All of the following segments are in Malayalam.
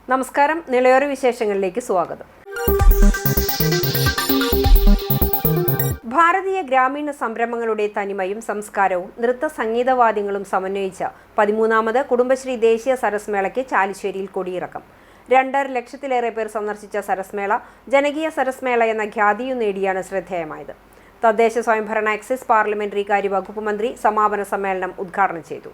നമസ്കാരം, നിളയോര വിശേഷങ്ങളിലേക്ക് സ്വാഗതം. ഭാരതീയ ഗ്രാമീണ സംരംഭങ്ങളുടെ തനിമയും സംസ്കാരവും നൃത്ത സംഗീതവാദ്യങ്ങളും സമന്വയിച്ച 13ാമത് കുടുംബശ്രീ ദേശീയ സരസ് മേളയ്ക്ക് ചാലിശ്ശേരിയിൽ കൊടിയിറക്കം. 2.5 ലക്ഷത്തിലേറെ പേർ സന്ദർശിച്ച സരസ് മേള ജനകീയ സരസ് മേള എന്ന ഖ്യാതിയും നേടിയാണ് ശ്രദ്ധേയമായത്. തദ്ദേശ സ്വയംഭരണ എക്സൈസ് പാർലമെന്ററി കാര്യ വകുപ്പ് മന്ത്രി സമാപന സമ്മേളനം ഉദ്ഘാടനം ചെയ്തു.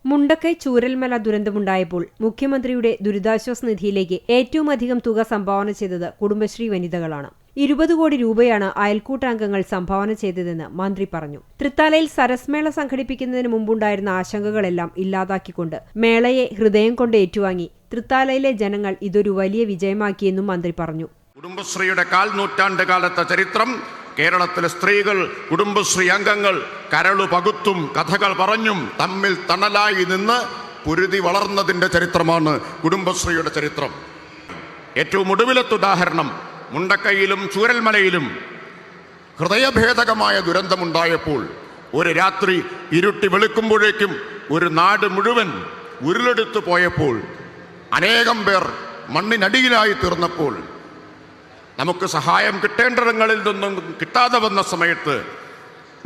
മുണ്ടക്കൈ ചൂരൽമല ദുരന്തമുണ്ടായപ്പോൾ മുഖ്യമന്ത്രിയുടെ ദുരിതാശ്വാസ നിധിയിലേക്ക് ഏറ്റവുമധികം തുക സംഭാവന ചെയ്തത് കുടുംബശ്രീ വനിതകളാണ്. 20 കോടി രൂപയാണ് അയൽക്കൂട്ടാംഗങ്ങൾ സംഭാവന ചെയ്തതെന്ന് മന്ത്രി പറഞ്ഞു. തൃത്താലയിൽ സരസ് മേള സംഘടിപ്പിക്കുന്നതിന് മുമ്പുണ്ടായിരുന്ന ആശങ്കകളെല്ലാം ഇല്ലാതാക്കിക്കൊണ്ട് മേളയെ ഹൃദയം കൊണ്ട് ഏറ്റുവാങ്ങി തൃത്താലയിലെ ജനങ്ങൾ ഇതൊരു വലിയ വിജയമാക്കിയെന്നും മന്ത്രി പറഞ്ഞു. കുടുംബശ്രീയുടെ 1/4 നൂറ്റാണ്ട് കാലത്തെ ചരിത്രം, കേരളത്തിലെ സ്ത്രീകൾ കുടുംബശ്രീ അംഗങ്ങൾ കരളു പകുത്തും കഥകൾ പറഞ്ഞും തമ്മിൽ തണലായി നിന്ന് പൊരുതി വളർന്നതിൻ്റെ ചരിത്രമാണ് കുടുംബശ്രീയുടെ ചരിത്രം. ഏറ്റവും ഒടുവിലത്തെ ഉദാഹരണം മുണ്ടക്കൈയിലും ചൂരൽമലയിലും ഹൃദയഭേദകമായ ദുരന്തമുണ്ടായപ്പോൾ ഒരു രാത്രി ഇരുട്ടി വെളുക്കുമ്പോഴേക്കും ഒരു നാട് മുഴുവൻ ഉരുളെടുത്തു പോയപ്പോൾ, അനേകം പേർ മണ്ണിനടിയിലായി തീർന്നപ്പോൾ, നമുക്ക് സഹായം കിട്ടേണ്ടിടങ്ങളിൽ നിന്നും കിട്ടാതെ വന്ന സമയത്ത്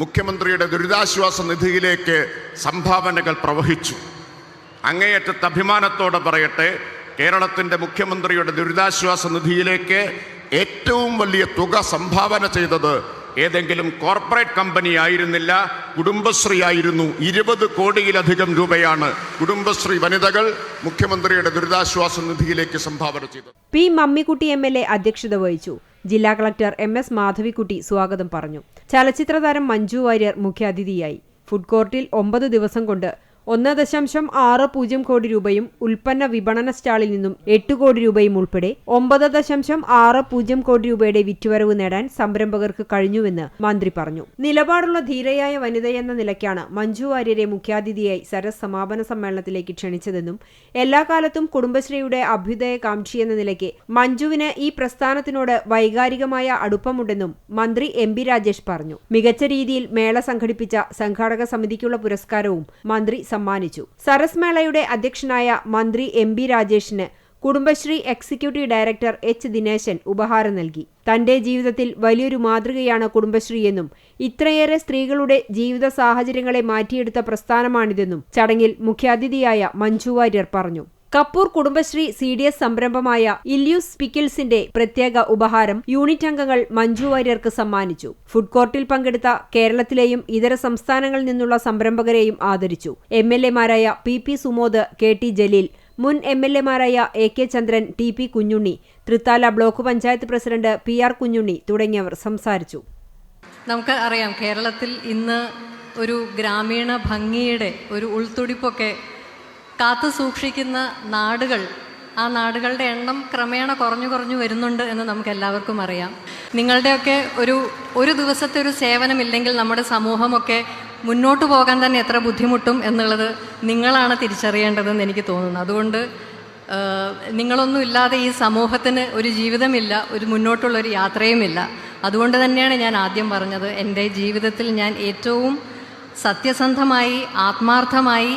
മുഖ്യമന്ത്രിയുടെ ദുരിതാശ്വാസ നിധിയിലേക്ക് സംഭാവനകൾ പ്രവഹിച്ചു. അങ്ങേയറ്റത്തെ അഭിമാനത്തോടെ പറയട്ടെ, കേരളത്തിൻ്റെ മുഖ്യമന്ത്രിയുടെ ദുരിതാശ്വാസ നിധിയിലേക്ക് ഏറ്റവും വലിയ തുക സംഭാവന ചെയ്തത് ഏതെങ്കിലും കോർപ്പറേറ്റ് കമ്പനി ആയിരുന്നില്ല, കുടുംബശ്രീ ആയിരുന്നു. 20 കോടിയിലധികം രൂപയാണ് കുടുംബശ്രീ വനിതകൾ മുഖ്യമന്ത്രിയുടെ ദുരിതാശ്വാസ നിധിയിലേക്ക് സംഭാവന ചെയ്തത്. പി മമ്മിക്കുട്ടി MLA അധ്യക്ഷത വഹിച്ചു. ജില്ലാ കളക്ടർ MS മാധവിക്കുട്ടി സ്വാഗതം പറഞ്ഞു. ചലച്ചിത്ര താരം മഞ്ജു വാര്യർ മുഖ്യാതിഥിയായി. ഫുഡ് കോർട്ടിൽ 9 ദിവസം കൊണ്ട് 1.60 കോടി രൂപയും ഉൽപ്പന്ന വിപണന സ്റ്റാളിൽ നിന്നും 8 കോടി രൂപയും ഉൾപ്പെടെ 9.60 കോടി രൂപയുടെ വിറ്റുവരവ് നേടാൻ സംരംഭകർക്ക് കഴിഞ്ഞുവെന്ന് മന്ത്രി പറഞ്ഞു. നിലപാടുള്ള ധീരയായ വനിതയെന്ന നിലയ്ക്കാണ് മഞ്ജു വാര്യരെ മുഖ്യാതിഥിയായി സരസ് സമാപന സമ്മേളനത്തിലേക്ക് ക്ഷണിച്ചതെന്നും എല്ലാ കാലത്തും കുടുംബശ്രീയുടെ അഭ്യുദയകാംക്ഷിയെന്ന നിലയ്ക്ക് മഞ്ജുവിന് ഈ പ്രസ്ഥാനത്തിനോട് വൈകാരികമായ അടുപ്പമുണ്ടെന്നും മന്ത്രി MB രാജേഷ് പറഞ്ഞു. മികച്ച രീതിയിൽ മേള സംഘടിപ്പിച്ച സംഘാടക സമിതിക്കുള്ള പുരസ്കാരവും മന്ത്രി സമ്മാനിച്ചു. സരസ് മേളയുടെ അധ്യക്ഷനായ മന്ത്രി MB രാജേഷിന് Kudumbashree executive director H Dineshan ഉപഹാരം നൽകി. തന്റെ ജീവിതത്തിൽ വലിയൊരു മാതൃകയാണ് കുടുംബശ്രീയെന്നും ഇത്രയേറെ സ്ത്രീകളുടെ ജീവിത സാഹചര്യങ്ങളെ മാറ്റിയെടുത്ത പ്രസ്ഥാനമാണിതെന്നും ചടങ്ങിൽ മുഖ്യാതിഥിയായ മഞ്ജു വാര്യർ പറഞ്ഞു. കപ്പൂർ കുടുംബശ്രീ CDS സംരംഭമായ ഇല്യൂസ് പിക്കിൾസിന്റെ പ്രത്യേക ഉപഹാരം യൂണിറ്റ് അംഗങ്ങൾ മഞ്ജു വാര്യർക്ക് സമ്മാനിച്ചു. ഫുഡ് കോർട്ടിൽ പങ്കെടുത്ത കേരളത്തിലെയും ഇതര സംസ്ഥാനങ്ങളിൽ നിന്നുള്ള സംരംഭകരെയും ആദരിച്ചു. MLA മാരായ PP സുമോദ്, KT ജലീൽ, മുൻ MLA മാരായ AK ചന്ദ്രൻ, TP Kunjunni, Thrithala block panchayat president PR Kunjunni തുടങ്ങിയവർ സംസാരിച്ചു. നമുക്ക് അറിയാം, കേരളത്തിൽ ഇന്ന് ഒരു ഗ്രാമീണ ഭംഗിയുടെ ഒരു ഉൾത്തുടിപ്പൊക്കെ കാത്തു സൂക്ഷിക്കുന്ന നാടുകൾ, ആ നാടുകളുടെ എണ്ണം ക്രമേണ കുറഞ്ഞു വരുന്നുണ്ട് എന്ന് നമുക്ക് എല്ലാവർക്കും അറിയാം. നിങ്ങളുടെയൊക്കെ ഒരു ദിവസത്തെ ഒരു സേവനമില്ലെങ്കിൽ നമ്മുടെ സമൂഹമൊക്കെ മുന്നോട്ട് പോകാൻ തന്നെ എത്ര ബുദ്ധിമുട്ടും എന്നുള്ളത് നിങ്ങളാണ് തിരിച്ചറിയേണ്ടതെന്ന് എനിക്ക് തോന്നുന്നു. അതുകൊണ്ട് നിങ്ങളൊന്നും ഇല്ലാതെ ഈ സമൂഹത്തിന് ഒരു ജീവിതമില്ല, ഒരു മുന്നോട്ടുള്ളൊരു യാത്രയുമില്ല. അതുകൊണ്ട് തന്നെയാണ് ഞാൻ ആദ്യം പറഞ്ഞത്, എൻ്റെ ജീവിതത്തിൽ ഞാൻ ഏറ്റവും സത്യസന്ധമായി ആത്മാർത്ഥമായി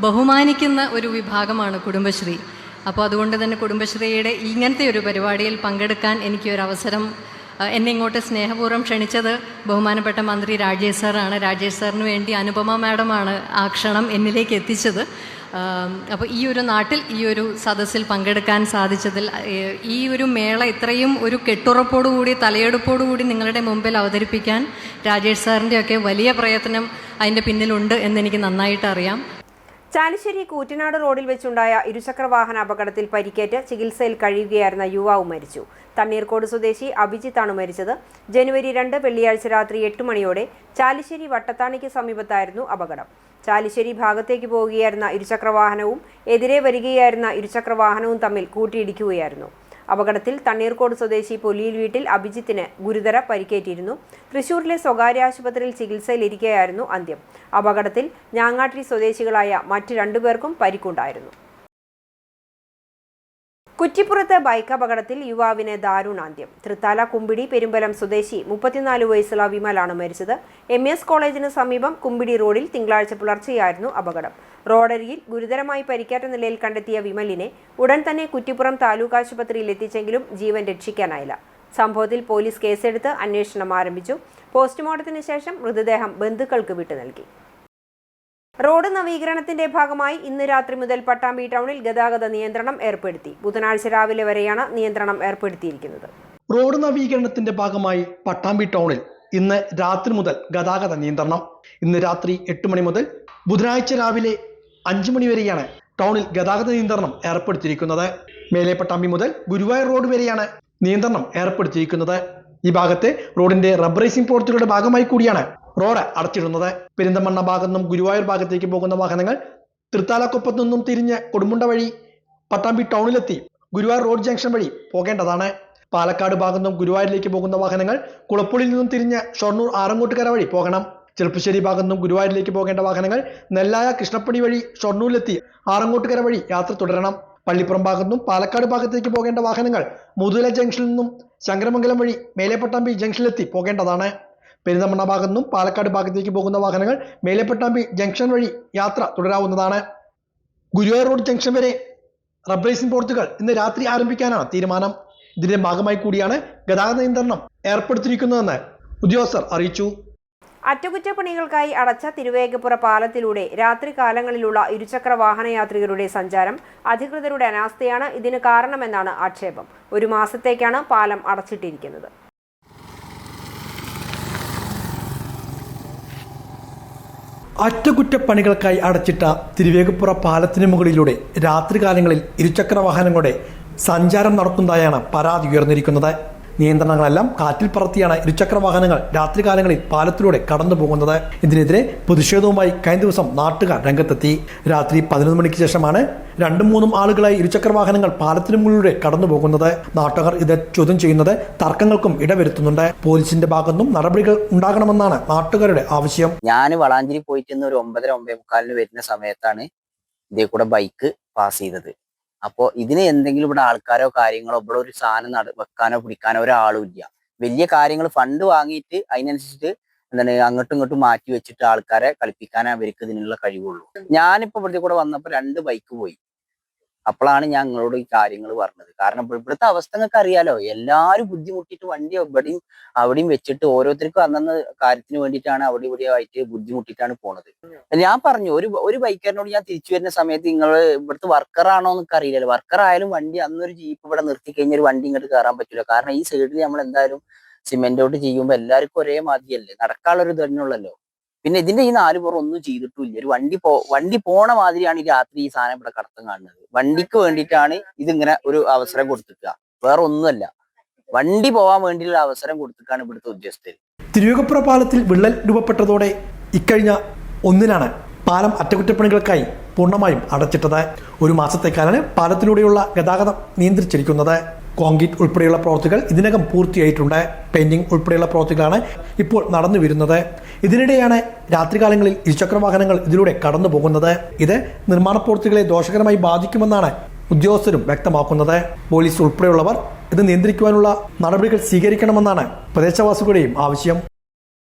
ബഹുമാനിക്കുന്ന ഒരു വിഭാഗമാണ് കുടുംബശ്രീ. അപ്പോൾ അതുകൊണ്ട് തന്നെ കുടുംബശ്രീയുടെ ഇങ്ങനത്തെ ഒരു പരിപാടിയിൽ പങ്കെടുക്കാൻ എനിക്കൊരവസരം എന്നെ ഇങ്ങോട്ട് സ്നേഹപൂർവ്വം ക്ഷണിച്ചത് ബഹുമാനപ്പെട്ട മന്ത്രി രാജേഷ് സാറാണ്. രാജേഷ് സാറിന് വേണ്ടി അനുപമ മാഡമാണ് ആ ക്ഷണം എന്നിലേക്ക് എത്തിച്ചത്. അപ്പോൾ ഈ ഒരു നാട്ടിൽ ഈ ഒരു സദസ്സിൽ പങ്കെടുക്കാൻ സാധിച്ചതിൽ, ഈ ഒരു മേള ഇത്രയും ഒരു കെട്ടുറപ്പോടുകൂടി തലയെടുപ്പോടുകൂടി നിങ്ങളുടെ മുമ്പിൽ അവതരിപ്പിക്കാൻ രാജേഷ് സാറിൻ്റെയൊക്കെ വലിയ പ്രയത്നം അതിൻ്റെ പിന്നിലുണ്ട് എന്നെനിക്ക് നന്നായിട്ട് അറിയാം. ചാലിശ്ശേരി കൂറ്റനാട് റോഡിൽ വെച്ചുണ്ടായ ഇരുചക്രവാഹന അപകടത്തിൽ പരിക്കേറ്റ് ചികിത്സയിൽ കഴിയുകയായിരുന്ന യുവാവ് മരിച്ചു. തണ്ണീർക്കോട് സ്വദേശി അഭിജിത്താണ് മരിച്ചത്. ജനുവരി 2 വെള്ളിയാഴ്ച രാത്രി 8 മണിയോടെ ചാലിശ്ശേരി വട്ടത്താണിക്ക് സമീപത്തായിരുന്നു അപകടം. ചാലിശ്ശേരി ഭാഗത്തേക്ക് പോവുകയായിരുന്ന ഇരുചക്രവാഹനവും എതിരെ വരികയായിരുന്ന ഇരുചക്രവാഹനവും തമ്മിൽ കൂട്ടിയിടിക്കുകയായിരുന്നു. അപകടത്തിൽ തണ്ണീർക്കോട് സ്വദേശി പൊലിയിൽ വീട്ടിൽ അഭിജിത്തിന് ഗുരുതര പരിക്കേറ്റിരുന്നു. തൃശൂരിലെ സ്വകാര്യ ആശുപത്രിയിൽ ചികിത്സയിലിരിക്കെയായിരുന്നു അന്ത്യം. അപകടത്തിൽ ഞാങ്ങാട്ടി സ്വദേശികളായ മറ്റ് 2 പേർക്കും പരിക്കുണ്ടായിരുന്നു. കുറ്റിപ്പുറത്ത് ബൈക്ക് അപകടത്തിൽ യുവാവിന് ദാരുണാന്ത്യം. തൃത്താല കുമ്പിടി പെരുമ്പലം സ്വദേശി 34 വയസ്സുള്ള വിമലാണ് മരിച്ചത്. MS കോളേജിന് സമീപം കുമ്പിടി റോഡിൽ തിങ്കളാഴ്ച പുലർച്ചെയായിരുന്നു അപകടം. റോഡരികിൽ ഗുരുതരമായി പരിക്കേറ്റ നിലയിൽ കണ്ടെത്തിയ വിമലിനെ ഉടൻ തന്നെ കുറ്റിപ്പുറം താലൂക്ക് ആശുപത്രിയിൽ എത്തിച്ചെങ്കിലും ജീവൻ രക്ഷിക്കാനായില്ല. സംഭവത്തിൽ പോലീസ് കേസെടുത്ത് അന്വേഷണം ആരംഭിച്ചു. പോസ്റ്റ്മോർട്ടത്തിന് ശേഷം മൃതദേഹം ബന്ധുക്കൾക്ക് വിട്ടു നൽകി. റോഡ് നവീകരണത്തിന്റെ ഭാഗമായി ഇന്ന് രാത്രി മുതൽ പട്ടാമ്പി ടൗണിൽ ഗതാഗത നിയന്ത്രണം ഏർപ്പെടുത്തി. ബുധനാഴ്ച രാവിലെ വരെയാണ് നിയന്ത്രണം ഏർപ്പെടുത്തിയിരിക്കുന്നത്. റോഡ് നവീകരണത്തിന്റെ ഭാഗമായി പട്ടാമ്പി ടൗണിൽ ഇന്ന് രാത്രി മുതൽ ഗതാഗത നിയന്ത്രണം. ഇന്ന് രാത്രി 8 മണി മുതൽ ബുധനാഴ്ച രാവിലെ 5 മണി വരെയാണ് ടൗണിൽ ഗതാഗത നിയന്ത്രണം ഏർപ്പെടുത്തിയിരിക്കുന്നത്. മേലെ പട്ടാമ്പി മുതൽ ഗുരുവായൂർ റോഡ് വരെയാണ് നിയന്ത്രണം ഏർപ്പെടുത്തിയിരിക്കുന്നത്. ഈ ഭാഗത്തെ റോഡിന്റെ റബ്ബറൈസിംഗ് പ്രവൃത്തികളുടെ ഭാഗമായി കൂടിയാണ് റോഡ് അടച്ചിടുന്നത്. പെരിന്തമണ്ണ ഭാഗത്തു നിന്നും ഗുരുവായൂർ ഭാഗത്തേക്ക് പോകുന്ന വാഹനങ്ങൾ തൃത്താലക്കൊപ്പത്തു നിന്നും തിരിഞ്ഞ് കൊടുമുണ്ട വഴി പട്ടാമ്പി ടൗണിലെത്തി ഗുരുവായൂർ റോഡ് ജംഗ്ഷൻ വഴി പോകേണ്ടതാണ്. പാലക്കാട് ഭാഗത്തു നിന്നും ഗുരുവായൂരിലേക്ക് പോകുന്ന വാഹനങ്ങൾ കുളപ്പുള്ളിൽ നിന്നും തിരിഞ്ഞ് ഷൊർണൂർ ആറങ്ങോട്ടുകര വഴി പോകണം. ചെറുപ്പശ്ശേരി ഭാഗത്തു നിന്നും ഗുരുവായൂരിലേക്ക് പോകേണ്ട വാഹനങ്ങൾ നെല്ലായ കൃഷ്ണപ്പടി വഴി ഷൊർണൂരിലെത്തി ആറങ്ങോട്ടുകര വഴി യാത്ര തുടരണം. പള്ളിപ്പുറം ഭാഗത്തു നിന്നും പാലക്കാട് ഭാഗത്തേക്ക് പോകേണ്ട വാഹനങ്ങൾ മുതുല ജംഗ്ഷനിൽ നിന്നും ശങ്കരമംഗലം വഴി മേലെപ്പട്ടാമ്പി ജംഗ്ഷനിലെത്തി പോകേണ്ടതാണ്. പെരിന്തമണ്ണ ഭാഗത്തു നിന്നും പാലക്കാട് ഭാഗത്തേക്ക് പോകുന്ന വാഹനങ്ങൾ മേലെപ്പട്ടാമ്പി ജംഗ്ഷൻ വഴി യാത്ര തുടരാവുന്നതാണ്. ഗുരുവായൂർ റോഡ് ജംഗ്ഷൻ വരെ റബ്ബറൈസിംഗ് പ്രവൃത്തികൾ ഇന്ന് രാത്രി ആരംഭിക്കാനാണ് തീരുമാനം. ഇതിന്റെ ഭാഗമായി കൂടിയാണ് ഗതാഗത നിയന്ത്രണം ഏർപ്പെടുത്തിയിരിക്കുന്നതെന്ന് ഉദ്യോഗസ്ഥർ അറിയിച്ചു. അറ്റകുറ്റപ്പണികൾക്കായി അടച്ച തിരുവേഗപ്പുറ പാലത്തിലൂടെ രാത്രി കാലങ്ങളിലുള്ള ഇരുചക്ര വാഹനയാത്രികരുടെ സഞ്ചാരം അധികൃതരുടെ അനാസ്ഥയാണ് ഇതിന് കാരണമെന്നാണ് ആക്ഷേപം. 1 മാസത്തേക്കാണ് പാലം അടച്ചിട്ടിരിക്കുന്നത്. അറ്റകുറ്റപ്പണികൾക്കായി അടച്ചിട്ട തിരുവേഗപ്പുറ പാലത്തിന് മുകളിലൂടെ രാത്രികാലങ്ങളിൽ ഇരുചക്ര വാഹനങ്ങളുടെ സഞ്ചാരം നടക്കുന്നതായാണ് പരാതി ഉയർന്നിരിക്കുന്നത്. നിയന്ത്രണങ്ങളെല്ലാം കാറ്റിൽ പറത്തിയാണ് ഇരുചക്ര വാഹനങ്ങൾ രാത്രികാലങ്ങളിൽ പാലത്തിലൂടെ കടന്നു പോകുന്നത്. ഇതിനെതിരെ പ്രതിഷേധവുമായി കഴിഞ്ഞ ദിവസം നാട്ടുകാർ രംഗത്തെത്തി. രാത്രി 11 മണിക്ക് ശേഷമാണ് 2-3 ആളുകളായി ഇരുചക്ര വാഹനങ്ങൾ പാലത്തിന് മുകളിലൂടെ കടന്നു പോകുന്നത്. നാട്ടുകാർ ഇത് ചോദ്യം ചെയ്യുന്നത് തർക്കങ്ങൾക്കും ഇടവരുത്തുന്നുണ്ട്. പോലീസിന്റെ ഭാഗത്തുനിന്നും നടപടികൾ ഉണ്ടാകണമെന്നാണ് നാട്ടുകാരുടെ ആവശ്യം. ഞാൻ വളാഞ്ചേരി പോയിട്ട് ഒരു 9:45 വരുന്ന സമയത്താണ് ഇതേ കൂടെ ബൈക്ക് പാസ് ചെയ്തത്. അപ്പോൾ ഇതിന് എന്തെങ്കിലും ഇവിടെ ആൾക്കാരോ കാര്യങ്ങളോ ഇവിടെ ഒരു സാധനം വെക്കാനോ പിടിക്കാനോ ഒരാളും ഇല്ല. വലിയ കാര്യങ്ങൾ ഫണ്ട് വാങ്ങിയിട്ട് അതിനനുസരിച്ചിട്ട് അങ്ങോട്ടും ഇങ്ങോട്ടും മാറ്റി വെച്ചിട്ട് ആൾക്കാരെ കളിപ്പിക്കാനേ അവർക്ക് ഇതിനുള്ള കഴിവുള്ളൂ. ഞാനിപ്പോ ഇവിടുത്തെ കൂടെ വന്നപ്പോൾ 2 ബൈക്ക് പോയി. അപ്പോഴാണ് ഞാൻ നിങ്ങളോട് ഈ കാര്യങ്ങൾ പറഞ്ഞത്. കാരണം ഇവിടുത്തെ അവസ്ഥ നിങ്ങൾക്ക് അറിയാലോ, എല്ലാവരും ബുദ്ധിമുട്ടിയിട്ട് വണ്ടി ഇവിടെയും അവിടെയും വെച്ചിട്ട് ഓരോരുത്തർക്കും അന്നന്ന് കാര്യത്തിന് വേണ്ടിയിട്ടാണ് അവിടെ ഇവിടെ ആയിട്ട് ബുദ്ധിമുട്ടിയിട്ടാണ് പോണത്. ഞാൻ പറഞ്ഞു ഒരു ബൈക്കറിനോട് ഞാൻ തിരിച്ചു വരുന്ന സമയത്ത് നിങ്ങൾ ഇവിടുത്തെ വർക്കറാണോ എന്നൊക്കെ അറിയില്ലല്ലോ. വർക്കർ ആയാലും വണ്ടി അന്നൊരു ജീപ്പ് ഇവിടെ നിർത്തി കഴിഞ്ഞാൽ ഒരു വണ്ടി ഇങ്ങോട്ട് കയറാൻ പറ്റില്ല. കാരണം ഈ സൈഡിൽ നമ്മൾ എന്തായാലും സിമെന്റ് ഔട്ട് ചെയ്യുമ്പോൾ എല്ലാവർക്കും ഒരേ മാതിരിയല്ലേ, നടക്കാനുള്ളൊരു തന്നെയുള്ളല്ലോ. പിന്നെ ഇതിന്റെ ഈ 4 പുറം ഒന്നും ചെയ്തിട്ടില്ല. ഒരു വണ്ടി പോണ മാതിരിയാണ് ഈ രാത്രി ഈ സാധനം ഇവിടെ കടത്തം കാണുന്നത്. വണ്ടിക്ക് വേണ്ടിയിട്ടാണ് ഇതിങ്ങനെ ഒരു അവസരം കൊടുത്തിക്കുക, വേറെ ഒന്നുമല്ല. വണ്ടി പോവാൻ വേണ്ടിയുള്ള അവസരം കൊടുത്തിട്ടാണ് ഇവിടുത്തെ ഉദ്യോഗസ്ഥർ. തിരുവേഗപ്പുറ പാലത്തിൽ വിള്ളൽ രൂപപ്പെട്ടതോടെ ഇക്കഴിഞ്ഞ 1-നാണ് പാലം അറ്റകുറ്റപ്പണികൾക്കായി പൂർണ്ണമായും അടച്ചിട്ടത്. 1 മാസത്തേക്കാണ് പാലത്തിലൂടെയുള്ള ഗതാഗതം നിയന്ത്രിച്ചിരിക്കുന്നത്. കോൺക്രീറ്റ് ഉൾപ്പെടെയുള്ള പ്രവൃത്തികൾ ഇതിനകം പൂർത്തിയായിട്ടുണ്ട്. പെയിന്റിംഗ് ഉൾപ്പെടെയുള്ള പ്രവൃത്തികളാണ് ഇപ്പോൾ നടന്നു വരുന്നത്. ഇതിനിടെയാണ് രാത്രികാലങ്ങളിൽ ഇരുചക്ര വാഹനങ്ങൾ ഇതിലൂടെ കടന്നു പോകുന്നത്. ഇത് നിർമ്മാണ പ്രവൃത്തികളെ ദോഷകരമായി ബാധിക്കുമെന്നാണ് ഉദ്യോഗസ്ഥരും വ്യക്തമാക്കുന്നത്. പോലീസ് ഉൾപ്പെടെയുള്ളവർ ഇത് നിയന്ത്രിക്കുവാനുള്ള നടപടികൾ സ്വീകരിക്കണമെന്നാണ് പ്രദേശവാസികളുടെയും ആവശ്യം.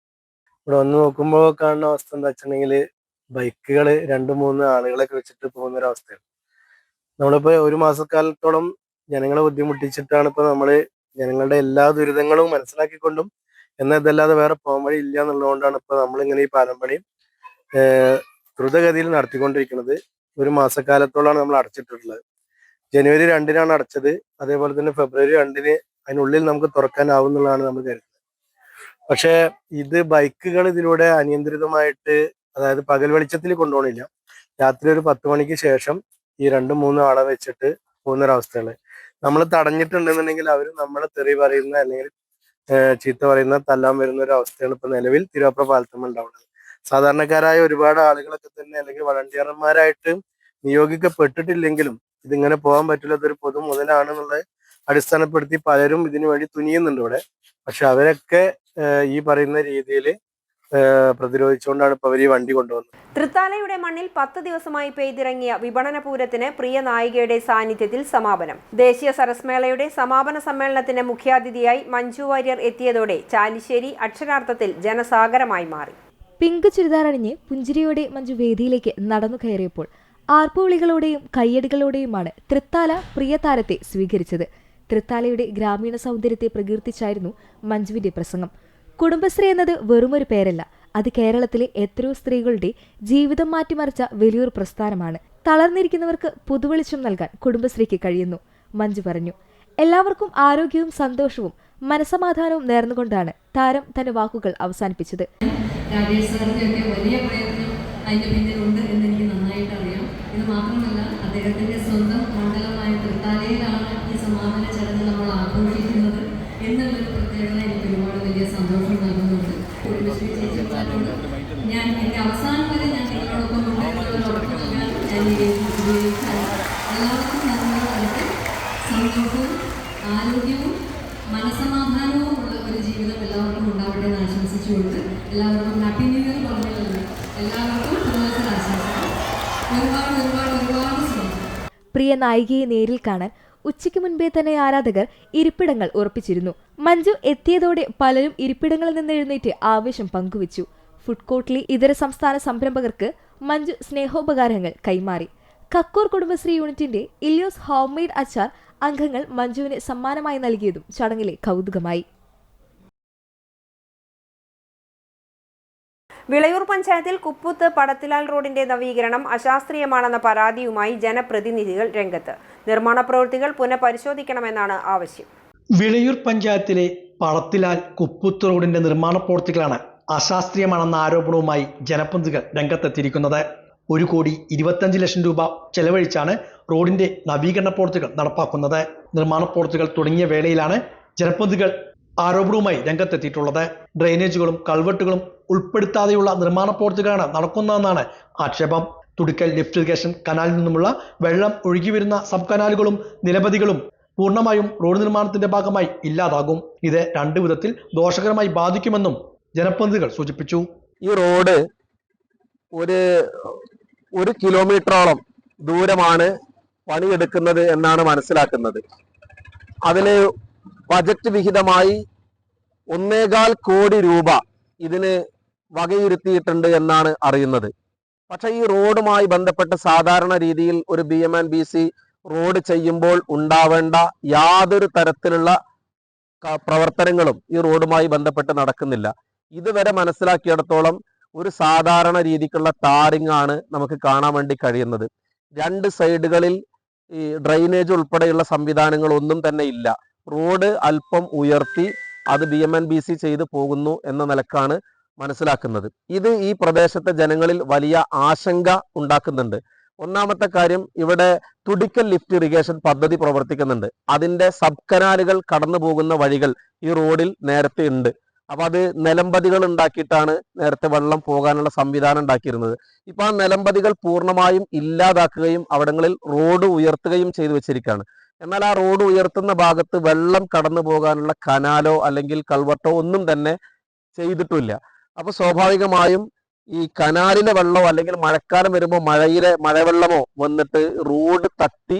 ഇവിടെ വന്ന് നോക്കുമ്പോൾ കാണുന്ന അവസ്ഥ എന്താ വെച്ചിട്ടുണ്ടെങ്കിൽ ബൈക്കുകൾ 2-3 ആളുകളൊക്കെ വെച്ചിട്ട് പോകുന്ന ഒരു അവസ്ഥയാണ്. നമ്മളിപ്പോ 1 മാസക്കാലത്തോളം ജനങ്ങളെ ബുദ്ധിമുട്ടിച്ചിട്ടാണ് ഇപ്പൊ നമ്മള് ജനങ്ങളുടെ എല്ലാ ദുരിതങ്ങളും മനസ്സിലാക്കിക്കൊണ്ടും എന്നാൽ ഇതല്ലാതെ വേറെ പോകാൻ വഴി ഇല്ല എന്നുള്ളതുകൊണ്ടാണ് ഇപ്പൊ നമ്മളിങ്ങനെ ഈ പാലം പണി ദ്രുതഗതിയിൽ നടത്തിക്കൊണ്ടിരിക്കുന്നത്. 1 മാസക്കാലത്തോളാണ് നമ്മൾ അടച്ചിട്ടുള്ളത്. ജനുവരി 2-നാണ് അടച്ചത്. അതേപോലെ തന്നെ ഫെബ്രുവരി 2-ന് അതിനുള്ളിൽ നമുക്ക് തുറക്കാനാവും എന്നുള്ളതാണ് നമ്മൾ കരുതുന്നത്. പക്ഷെ ഇത് ബൈക്കുകൾ ഇതിലൂടെ അനിയന്ത്രിതമായിട്ട്, അതായത് പകൽ വെളിച്ചത്തിൽ കൊണ്ടുപോകണില്ല. രാത്രി ഒരു 10 മണിക്ക് ശേഷം ഈ 2-3 ആളെ വെച്ചിട്ട് പോകുന്നൊരവസ്ഥയാണ്. നമ്മൾ തടഞ്ഞിട്ടുണ്ടെന്നുണ്ടെങ്കിൽ അവർ നമ്മളെ തെറി പറയുന്ന അല്ലെങ്കിൽ ചീത്ത പറയുന്ന തല്ലാൻ വരുന്ന ഒരു അവസ്ഥയാണ് ഇപ്പൊ നിലവിൽ തിരുവേഗപ്പുറ പാലത്തുമ്മ ഉണ്ടാവുന്നത്. സാധാരണക്കാരായ ഒരുപാട് ആളുകളൊക്കെ തന്നെ അല്ലെങ്കിൽ വളണ്ടിയർമാരായിട്ട് നിയോഗിക്കപ്പെട്ടിട്ടില്ലെങ്കിലും ഇതിങ്ങനെ പോകാൻ പറ്റില്ലാത്തൊരു പൊതു മുതലാണെന്നുള്ളത് അടിസ്ഥാനപ്പെടുത്തി പലരും ഇതിനു വേണ്ടി തുനിയുന്നുണ്ട് ഇവിടെ. പക്ഷെ അവരൊക്കെ ഈ പറയുന്ന രീതിയിൽ പ്രതിരോധിച്ചുകൊണ്ടാണ് ഇപ്പോൾ അവർ ഈ വണ്ടി കൊണ്ടുവന്നത്. തൃത്താലയുടെ മണ്ണിൽ 10 ദിവസമായി പെയ്തിറങ്ങിയ വിപണന പൂരത്തിന് പ്രിയ നായികയുടെ സാന്നിധ്യത്തിൽ സമാപനം. ദേശീയ സരസ്മേളയുടെ സമാപന സമ്മേളനത്തിന് മുഖ്യാതിഥിയായി മഞ്ജു വാര്യർ എത്തിയതോടെ ചാലിശ്ശേരി അക്ഷരാർത്ഥത്തിൽ ജനസാഗരമായി മാറി. പിങ്ക് ചുരിദാറണിഞ്ഞ് പുഞ്ചിരിയോടെ മഞ്ജു വേദിയിലേക്ക് നടന്നു കയറിയപ്പോൾ ആർപ്പുവിളികളോടെയും കയ്യടികളോടെയുമാണ് തൃത്താല പ്രിയ താരത്തെ സ്വീകരിച്ചത്. തൃത്താലയുടെ ഗ്രാമീണ സൗന്ദര്യത്തെ പ്രകീർത്തിച്ചായിരുന്നു മഞ്ജുവിന്റെ പ്രസംഗം. കുടുംബശ്രീ എന്നത് വെറുമൊരു പേരല്ല, അത് കേരളത്തിലെ എത്രയോ സ്ത്രീകളുടെ ജീവിതം മാറ്റിമറിച്ച വലിയൊരു പ്രസ്ഥാനമാണ്. തളർന്നിരിക്കുന്നവർക്ക് പുതുവെളിച്ചം നൽകാൻ കുടുംബശ്രീക്ക് കഴിയുന്നു, മഞ്ജു പറഞ്ഞു. എല്ലാവർക്കും ആരോഗ്യവും സന്തോഷവും മനസമാധാനവും നേർന്നുകൊണ്ടാണ് താരം തന്റെ വാക്കുകൾ അവസാനിപ്പിച്ചത്. വലിയ പ്രയത്നം അതിന്റെ പിന്നിലുണ്ട് എന്ന് എനിക്ക് നന്നായിട്ട് അറിയാം. ഇത് മാത്രമല്ല, അദ്ദേഹത്തിന്റെ സ്വന്തം മണ്ഡലമായ തൃത്താലയിലാണ് ഈ സമാപന ചടങ്ങ് നമ്മൾ ആഘോഷിക്കുന്നത് എന്നുള്ളൊരു പ്രത്യേകത എനിക്ക് ഒരുപാട് വലിയ സന്തോഷം നൽകുന്നുണ്ട്. കുടുംബശ്രീ ചേച്ചിമാരോട് ഞാൻ എൻ്റെ അവസാനം വരെ ഞാൻ നിങ്ങളോടൊപ്പം കൊണ്ടുവരുന്നവരോടൊപ്പം ഞാൻ എല്ലാവർക്കും നന്ദിയോടെ സന്തോഷവും ആരോഗ്യവും മനസമാധാനവും ഉള്ള ഒരു ജീവിതം എല്ലാവർക്കും ഉണ്ടാവട്ടെ എന്ന് ആശംസിച്ചുകൊണ്ട് എല്ലാവർക്കും ഹാപ്പി ന്യൂ ഇയർ പറഞ്ഞിട്ടുണ്ട്. എല്ലാവർക്കും ആശംസിക്കുന്നു. ഒരുപാട് സ്നേഹം. പ്രിയ നായികയെ നേരിൽ കാണാൻ ഉച്ചയ്ക്ക് മുൻപേ തന്നെ ആരാധകർ ഇരിപ്പിടങ്ങൾ ഉറപ്പിച്ചിരുന്നു. മഞ്ജു എത്തിയതോടെ പലരും ഇരിപ്പിടങ്ങളിൽ നിന്ന് എഴുന്നേറ്റ് ആവേശം പങ്കുവച്ചു. ഫുഡ് കോർട്ടിലെ ഇതര സംസ്ഥാന സംരംഭകർക്ക് മഞ്ജു സ്നേഹോപകാരങ്ങൾ കൈമാറി. കക്കൂർ കുടുംബശ്രീ യൂണിറ്റിന്റെ ഇല്യോസ് ഹോംമെയ്ഡ് അച്ചാർ അംഗങ്ങൾ മഞ്ജുവിന് സമ്മാനമായി നൽകിയതും ചടങ്ങിലെ കൗതുകമായി. വിളയൂർ പഞ്ചായത്തിൽ കുപ്പൂത്ത് പടത്തിലാൽ റോഡിന്റെ നവീകരണം അശാസ്ത്രീയമാണെന്ന പരാതിയുമായി ജനപ്രതിനിധികൾ രംഗത്ത്. നിർമ്മാണ പ്രവൃത്തികൾ പുനഃപരിശോധിക്കണമെന്നാണ് ആവശ്യം. വിളയൂർ പഞ്ചായത്തിലെ പടത്തിലാൽ കുപ്പൂത്ത് റോഡിന്റെ നിർമ്മാണ പ്രവൃത്തികളാണ് അശാസ്ത്രീയമാണെന്ന ആരോപണവുമായി ജനപ്രതിനിധികൾ രംഗത്തെത്തിയിരിക്കുന്നത്. 1,25,00,000 രൂപ ചെലവഴിച്ചാണ് റോഡിന്റെ നവീകരണ പ്രവൃത്തികൾ നടപ്പാക്കുന്നത്. നിർമ്മാണ പ്രവൃത്തികൾ തുടങ്ങിയ വേളയിലാണ് ജനപ്രതിനിധികൾ ആരോപണവുമായി രംഗത്തെത്തിയിട്ടുള്ളത്. ഡ്രെയിനേജുകളും കൾവെട്ടുകളും ഉൾപ്പെടുത്താതെയുള്ള നിർമ്മാണ പ്രവൃത്തികളാണ് നടക്കുന്നതെന്നാണ് ആക്ഷേപം. തുടിക്കൽ ലിഫ്റ്റ് ഇറിഗേഷൻ കനാലിൽ നിന്നുമുള്ള വെള്ളം ഒഴുകിവരുന്ന സബ് കനാലുകളും നിലപതികളും പൂർണ്ണമായും റോഡ് നിർമ്മാണത്തിന്റെ ഭാഗമായി ഇല്ലാതാകും. ഇത് 2 വിധത്തിൽ ദോഷകരമായി ബാധിക്കുമെന്നും ജനപ്രതിനിധികൾ സൂചിപ്പിച്ചു. ഈ റോഡ് ഒരു കിലോമീറ്ററോളം ദൂരമാണ് പണിയെടുക്കുന്നത് എന്നാണ് മനസ്സിലാക്കുന്നത്. അതിന് ബജറ്റ് വിഹിതമായി 1.25 കോടി രൂപ ഇതിന് വകയിരുത്തിയിട്ടുണ്ട് എന്നാണ് അറിയുന്നത്. പക്ഷെ ഈ റോഡുമായി ബന്ധപ്പെട്ട് സാധാരണ രീതിയിൽ ഒരു BMNBC റോഡ് ചെയ്യുമ്പോൾ ഉണ്ടാവേണ്ട യാതൊരു തരത്തിലുള്ള പ്രവർത്തനങ്ങളും ഈ റോഡുമായി ബന്ധപ്പെട്ട് നടക്കുന്നില്ല. ഇതുവരെ മനസ്സിലാക്കിയിടത്തോളം ഒരു സാധാരണ രീതിക്കുള്ള ടാറിംഗ് ആണ് നമുക്ക് കാണാൻ വേണ്ടി കഴിയുന്നത്. 2 സൈഡുകളിൽ ഈ ഡ്രെയിനേജ് ഉൾപ്പെടെയുള്ള സംവിധാനങ്ങൾ ഒന്നും തന്നെ ഇല്ല. റോഡ് അല്പം ഉയർത്തി അത് BMNBC ചെയ്തു പോകുന്നു എന്ന നിലക്കാണ് മനസ്സിലാക്കുന്നത്. ഇത് ഈ പ്രദേശത്തെ ജനങ്ങളിൽ വലിയ ആശങ്ക ഉണ്ടാക്കുന്നുണ്ട്. ഒന്നാമത്തെ കാര്യം, ഇവിടെ തുടിക്കൽ ലിഫ്റ്റ് ഇറിഗേഷൻ പദ്ധതി പ്രവർത്തിക്കുന്നുണ്ട്. അതിന്റെ സബ് കനാലുകൾ കടന്നു പോകുന്ന വഴികൾ ഈ റോഡിൽ നേരത്തെ ഉണ്ട്. അപ്പൊ അത് നിലമ്പതികൾ ഉണ്ടാക്കിയിട്ടാണ് നേരത്തെ വെള്ളം പോകാനുള്ള സംവിധാനം ഉണ്ടാക്കിയിരുന്നത്. ഇപ്പൊ ആ നിലമ്പതികൾ പൂർണ്ണമായും ഇല്ലാതാക്കുകയും അവിടങ്ങളിൽ റോഡ് ഉയർത്തുകയും ചെയ്തു വെച്ചിരിക്കുകയാണ്. എന്നാൽ ആ റോഡ് ഉയർത്തുന്ന ഭാഗത്ത് വെള്ളം കടന്നു പോകാനുള്ള കനാലോ അല്ലെങ്കിൽ കൾവട്ടോ ഒന്നും തന്നെ ചെയ്തിട്ടില്ല. അപ്പൊ സ്വാഭാവികമായും ഈ കനാലിലെ വെള്ളമോ അല്ലെങ്കിൽ മഴക്കാലം വരുമ്പോൾ മഴവെള്ളമോ വന്നിട്ട് റോഡ് തട്ടി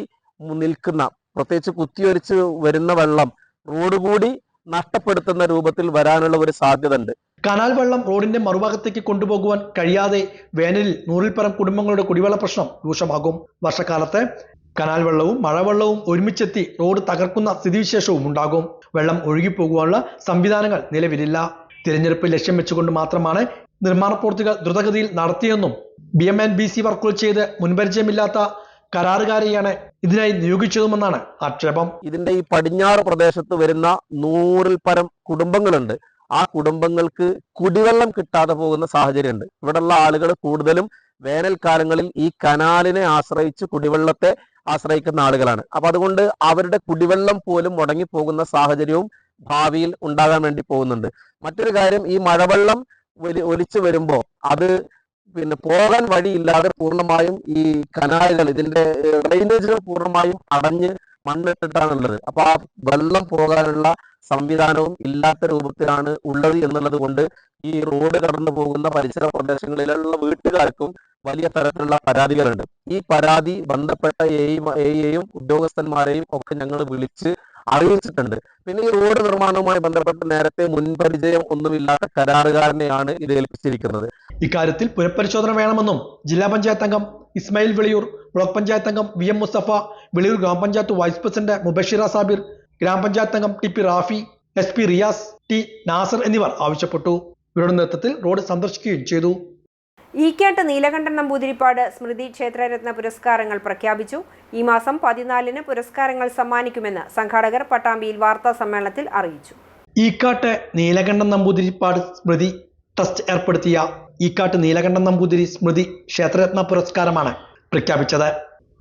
നിൽക്കുന്ന, പ്രത്യേകിച്ച് കുത്തിയൊലിച്ച് വരുന്ന വെള്ളം റോഡ് കൂടി നഷ്ടപ്പെടുത്തുന്ന രൂപത്തിൽ വരാനുള്ള ഒരു സാധ്യത ഉണ്ട്. കനാൽ വെള്ളം റോഡിന്റെ മറുഭാഗത്തേക്ക് കൊണ്ടുപോകുവാൻ കഴിയാതെ വേനലിൽ 100-ൽ-പരം കുടുംബങ്ങളുടെ കുടിവെള്ള പ്രശ്നം രൂക്ഷമാകും. വർഷക്കാലത്ത് കനാൽ വെള്ളവും മഴവെള്ളവും ഒരുമിച്ചെത്തി റോഡ് തകർക്കുന്ന സ്ഥിതിവിശേഷവും ഉണ്ടാകും. വെള്ളം ഒഴുകിപ്പോകുവാനുള്ള സംവിധാനങ്ങൾ നിലവിലില്ല. തിരഞ്ഞെടുപ്പ് ലക്ഷ്യം വെച്ചുകൊണ്ട് മാത്രമാണ് നിർമ്മാണ പ്രവൃത്തികൾ ദ്രുതഗതിയിൽ നടത്തിയെന്നും BMNBC വർക്കുകൾ ചെയ്ത് മുൻപരിചയമില്ലാത്ത കരാറുകാരെയാണ് ഇതിനായി നിയോഗിച്ചതുമെന്നാണ് ആക്ഷേപം. ഇതിന്റെ ഈ പടിഞ്ഞാറ് പ്രദേശത്ത് വരുന്ന 100-ൽ-പരം കുടുംബങ്ങളുണ്ട്. ആ കുടുംബങ്ങൾക്ക് കുടിവെള്ളം കിട്ടാതെ പോകുന്ന സാഹചര്യമുണ്ട്. ഇവിടെയുള്ള ആളുകൾ കൂടുതലും വേനൽക്കാലങ്ങളിൽ ഈ കനാലിനെ ആശ്രയിച്ച് കുടിവെള്ളത്തെ ആശ്രയിക്കുന്ന ആളുകളാണ്. അപ്പൊ അതുകൊണ്ട് അവരുടെ കുടിവെള്ളം പോലും മുടങ്ങിപ്പോകുന്ന സാഹചര്യവും ഭാവിയിൽ ഉണ്ടാകാൻ വേണ്ടി പോകുന്നുണ്ട്. മറ്റൊരു കാര്യം, ഈ മഴവെള്ളം ഒലിച്ചു വരുമ്പോൾ അത് പോകാൻ വഴിയില്ലാതെ പൂർണ്ണമായും ഈ കനാലുകൾ, ഇതിന്റെ ഡ്രെയിനേജുകൾ പൂർണ്ണമായും അടഞ്ഞ് മണ്ണിട്ടിട്ടാണുള്ളത്. അപ്പൊ ആ വെള്ളം പോകാനുള്ള സംവിധാനവും ഇല്ലാത്ത രൂപത്തിലാണ് ഉള്ളത് എന്നുള്ളത് കൊണ്ട് ഈ റോഡ് കടന്നു പോകുന്ന പരിസര പ്രദേശങ്ങളിലുള്ള വീട്ടുകാർക്കും വലിയ തരത്തിലുള്ള പരാതികളുണ്ട്. ഈ പരാതി ബന്ധപ്പെട്ട എയും ഉദ്യോഗസ്ഥന്മാരെയും ഒക്കെ ഞങ്ങൾ വിളിച്ച് അറിയിച്ചിട്ടുണ്ട്. പിന്നെ ഈ റോഡ് നിർമ്മാണവുമായി ബന്ധപ്പെട്ട് നേരത്തെ മുൻപരിചയം ഒന്നുമില്ലാത്ത കരാറുകാരനെയാണ് ഇത് ഏൽപ്പിച്ചിരിക്കുന്നത്. ഇക്കാര്യത്തിൽ പുനഃപരിശോധന വേണമെന്നും ജില്ലാ പഞ്ചായത്ത് അംഗം ഇസ്മായിൽ വെളിയൂർ, ബ്ലോക്ക് പഞ്ചായത്ത് അംഗം VM മുസ്തഫ, വെളിയൂർ ഗ്രാമപഞ്ചായത്ത് വൈസ് പ്രസിഡന്റ് മുബഷിറ സാബിർ, ഗ്രാമപഞ്ചായത്ത് അംഗം TP Rafi, SP Riyas, T Nasar എന്നിവർ ആവശ്യപ്പെട്ടു. ഇവരുടെ നേതൃത്വത്തിൽ റോഡ് സന്ദർശിക്കുകയും ചെയ്തു. ഈക്കാട്ട് നീലകണ്ഠൻ നമ്പൂതിരിപ്പാട് സ്മൃതി ക്ഷേത്രരത്ന പുരസ്കാരങ്ങൾ പ്രഖ്യാപിച്ചു. ഈ മാസം 14-ന് പുരസ്കാരങ്ങൾ സമ്മാനിക്കുമെന്ന് സംഘാടകർ പട്ടാമ്പിയിൽ വാർത്താ സമ്മേളനത്തിൽ അറിയിച്ചു. ഈക്കാട്ട് നീലകണ്ഠൻ നമ്പൂതിരിപ്പാട് സ്മൃതി ട്രസ്റ്റ് ഏർപ്പെടുത്തിയ ഈക്കാട്ട് നീലകണ്ഠൻ നമ്പൂതിരി സ്മൃതി ക്ഷേത്രരത്ന പുരസ്കാരമാണ് പ്രഖ്യാപിച്ചത്.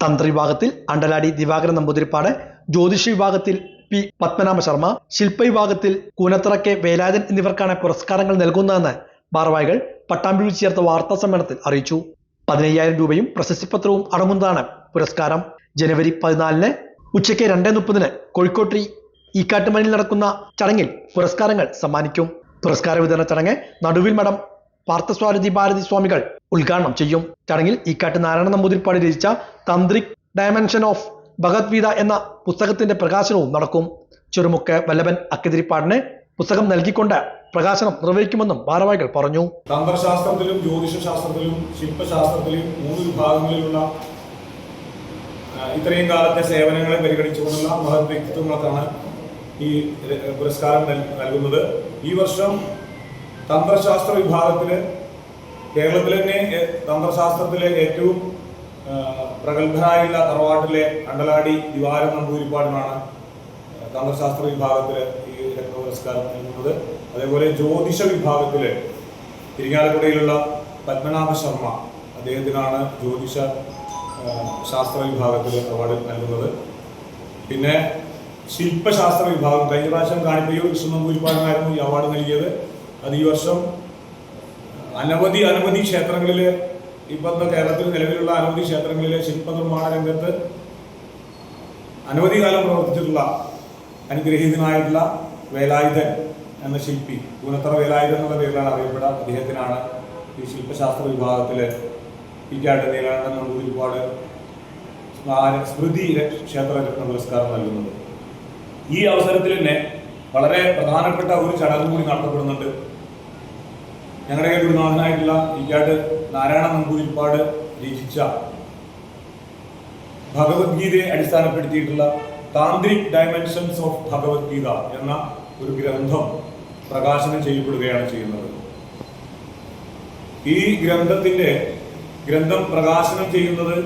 തന്ത്രി വിഭാഗത്തിൽ അണ്ടലാടി ദിവാകരൻ നമ്പൂതിരിപ്പാട്, ജ്യോതിഷ വിഭാഗത്തിൽ P പത്മനാഭ ശർമ്മ, ശില്പ വിഭാഗത്തിൽ കൂനത്തറ K വേലായുധൻ എന്നിവർക്കാണ് പുരസ്കാരങ്ങൾ നൽകുന്നതെന്ന് ഭാരവാഹികൾ പട്ടാമ്പിയിൽ ചേർത്ത വാർത്താ സമ്മേളനത്തിൽ അറിയിച്ചു. 15,000 രൂപയും പ്രശസ്തിപത്രവും അടങ്ങുന്നതാണ് പുരസ്കാരം. ജനുവരി 14-ന് ഉച്ചയ്ക്ക് 2:30-ന് കോഴിക്കോട്ടെ ഈക്കാട്ടുമനിൽ നടക്കുന്ന ചടങ്ങിൽ പുരസ്കാരങ്ങൾ സമ്മാനിക്കും. പുരസ്കാര വിതരണ ചടങ്ങ് നടുവിൽ മഠം പാർത്ഥസ്വാരഥി ഭാരതി സ്വാമികൾ ഉദ്ഘാടനം ചെയ്യും. ചടങ്ങിൽ ഈക്കാട്ട് നാരായണ നമ്പൂതിരിപ്പാട് രചിച്ച തന്ത്രിക് ഡയമെൻഷൻ ഓഫ് ഭഗവത്ഗീത എന്ന പുസ്തകത്തിന്റെ പ്രകാശനവും നടക്കും. ചെറുമുക്ക് വല്ലഭൻ അക്കതിരിപ്പാടിന് പുസ്തകം നൽകിക്കൊണ്ട് പ്രകാശനം നിർവഹിക്കുമെന്നും ഭാരവാഹികൾ പറഞ്ഞു. തന്ത്രശാസ്ത്രത്തിലും ജ്യോതിഷ ശാസ്ത്രത്തിലും ശില്പശാസ്ത്രത്തിലും 3 വിഭാഗങ്ങളിലുള്ള ഇത്രയും കാലത്തെ സേവനങ്ങളെ പരിഗണിച്ചുകൊണ്ടുള്ള മഹത് വ്യക്തിത്വങ്ങൾക്കാണ് ഈ പുരസ്കാരം നൽകുന്നത്. ഈ വർഷം തന്ത്രശാസ്ത്ര വിഭാഗത്തിൽ കേരളത്തിൽ തന്നെ തന്ത്രശാസ്ത്രത്തിലെ ഏറ്റവും പ്രഗത്ഭരായുള്ള തറവാട്ടിലെ അണ്ടലാടി ദിവാകരൻ നമ്പൂതിരിപ്പാടിനാണ് തന്ത്രശാസ്ത്ര വിഭാഗത്തിൽ ഈ രത്ന പുരസ്കാരം നൽകുന്നത്. അതേപോലെ ജ്യോതിഷ വിഭാഗത്തിൽ ഇരിങ്ങാലക്കുടയിലുള്ള പത്മനാഭ ശർമ്മ അദ്ദേഹത്തിനാണ് ജ്യോതിഷ ശാസ്ത്ര വിഭാഗത്തിൽ അവാർഡ് നൽകുന്നത്. പിന്നെ ശില്പശാസ്ത്ര വിഭാഗം കഴിഞ്ഞ പ്രാവശ്യം കാണിപ്പയ്യൂർ കൃഷ്ണൻ നമ്പൂതിരിപ്പാടിനായിരുന്നു ഈ അവാർഡ് നൽകിയത്. അത് ഈ വർഷം അനവധി ക്ഷേത്രങ്ങളിൽ ഇപ്പോഴത്തെ കേരളത്തിൽ നിലവിലുള്ള അനവധി ക്ഷേത്രങ്ങളിലെ ശില്പനിർമ്മാണ രംഗത്ത് അനവധി കാലം പ്രവർത്തിച്ചിട്ടുള്ള അനുഗ്രഹീതനായിട്ടുള്ള വേലായുധൻ എന്ന ശില്പി, കൂനത്തറ വേലായുധൻ എന്നുള്ള പേരിലാണ് അറിയപ്പെടുക. അദ്ദേഹത്തിനാണ് ഈ ശില്പശാസ്ത്ര വിഭാഗത്തിൽ ഈക്കാട്ട് നീലകണ്ഠൻ നമ്പൂതിരിപ്പാട് സ്മൃതി ക്ഷേത്രരത്ന പുരസ്കാരം നൽകുന്നത്. ഈ അവസരത്തിൽ തന്നെ വളരെ പ്രധാനപ്പെട്ട ഒരു ചടങ്ങ് കൂടി നടത്തപ്പെടുന്നുണ്ട്. ഞങ്ങളുടെ ഗുരുനാഥനായിട്ടുള്ള ഈക്കാട്ട് നാരായണ നമ്പൂതിരിപ്പാട് രചിച്ച ഭഗവത്ഗീതയെ അടിസ്ഥാനപ്പെടുത്തിയിട്ടുള്ള താന്ത്രിക് ഡയമെൻഷൻസ് ഓഫ് ഭഗവത്ഗീത എന്ന ഒരു ഗ്രന്ഥം പ്രകാശനം ചെയ്യപ്പെടുകയാണ് ചെയ്യുന്നത്. ഈ ഗ്രന്ഥം പ്രകാശനം ചെയ്യുന്നത്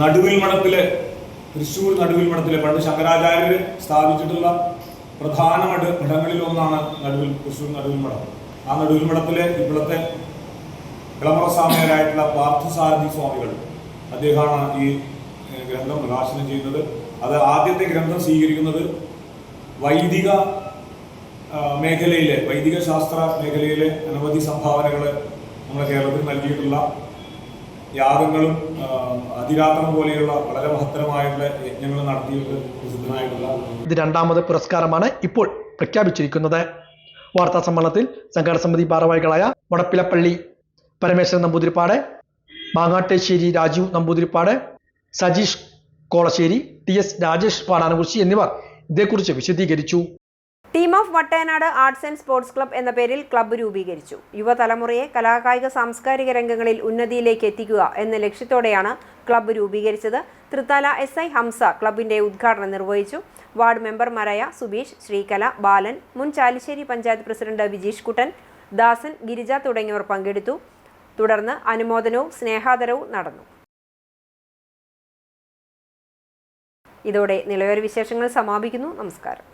നടുവിൽ മഠത്തിലെ, തൃശ്ശൂർ നടുവിൽ മഠത്തിലെ പണ്ട് ശങ്കരാചാര്യർ സ്ഥാപിച്ചിട്ടുള്ള പ്രധാന മഠങ്ങളിൽ ഒന്നാണ് തൃശ്ശൂർ നടുവിൽ മഠം. ആ നടുവിൽ മഠത്തിലെ ഇപ്പോഴത്തെ വിളംബരസ്വാമിയരായിട്ടുള്ള പാർത്ഥസാരഥി സ്വാമികൾ അദ്ദേഹമാണ് ഈ ഗ്രന്ഥം പ്രകാശനം ചെയ്യുന്നത്. അത് ആദ്യത്തെ ഗ്രന്ഥം സ്വീകരിക്കുന്നത് വൈദിക മേഖലയിലെ, വൈദിക ശാസ്ത്ര മേഖലയിലെ അനവധി സംഭാവനകൾ നമ്മുടെ കേരളത്തിൽ നൽകിയിട്ടുള്ള യാഗങ്ങളും അതിരാത്രം പോലെയുള്ള വളരെ മഹത്തരമായിട്ടുള്ള യജ്ഞങ്ങൾ നടത്തിയിട്ട് പ്രസിദ്ധനായിട്ടുള്ള ഇത് 2ാമത് പുരസ്കാരമാണ് ഇപ്പോൾ പ്രഖ്യാപിച്ചിരിക്കുന്നത്. വാർത്താ സമ്മേളനത്തിൽ സംഘാടക സമിതി ഭാരവാഹികളായ വടപ്പിലപ്പള്ളി പരമേശ്വരൻ നമ്പൂതിരിപ്പാട്, മാങ്ങാട്ടേശ്ശേരി രാജീവ് നമ്പൂതിരിപ്പാട്, സജീഷ് കോളശ്ശേരി, TS രാജേഷ് പാടാനകുറിശി എന്നിവർ ഇതേക്കുറിച്ച് വിശദീകരിച്ചു. Team of Vattayanad arts and sports club എന്ന പേരിൽ ക്ലബ്ബ് രൂപീകരിച്ചു. യുവതലമുറയെ കലാകായിക സാംസ്കാരിക രംഗങ്ങളിൽ ഉന്നതിയിലേക്ക് എത്തിക്കുക എന്ന ലക്ഷ്യത്തോടെയാണ് ക്ലബ്ബ് രൂപീകരിച്ചത്. തൃത്താല SI ഹംസ ക്ലബിന്റെ ഉദ്ഘാടനം നിർവഹിച്ചു. വാർഡ് മെമ്പർമാരായ സുബീഷ്, ശ്രീകല, ബാലൻ, മുൻ ചാലിശ്ശേരി പഞ്ചായത്ത് പ്രസിഡന്റ് വിജീഷ് കുട്ടൻ, ദാസൻ, ഗിരിജ തുടങ്ങിയവർ പങ്കെടുത്തു. തുടർന്ന് അനുമോദനവും സ്നേഹാദരവും നടന്നു. ഇതോടെ നിലയോര വിശേഷങ്ങൾ സമാപിക്കുന്നു. നമസ്കാരം.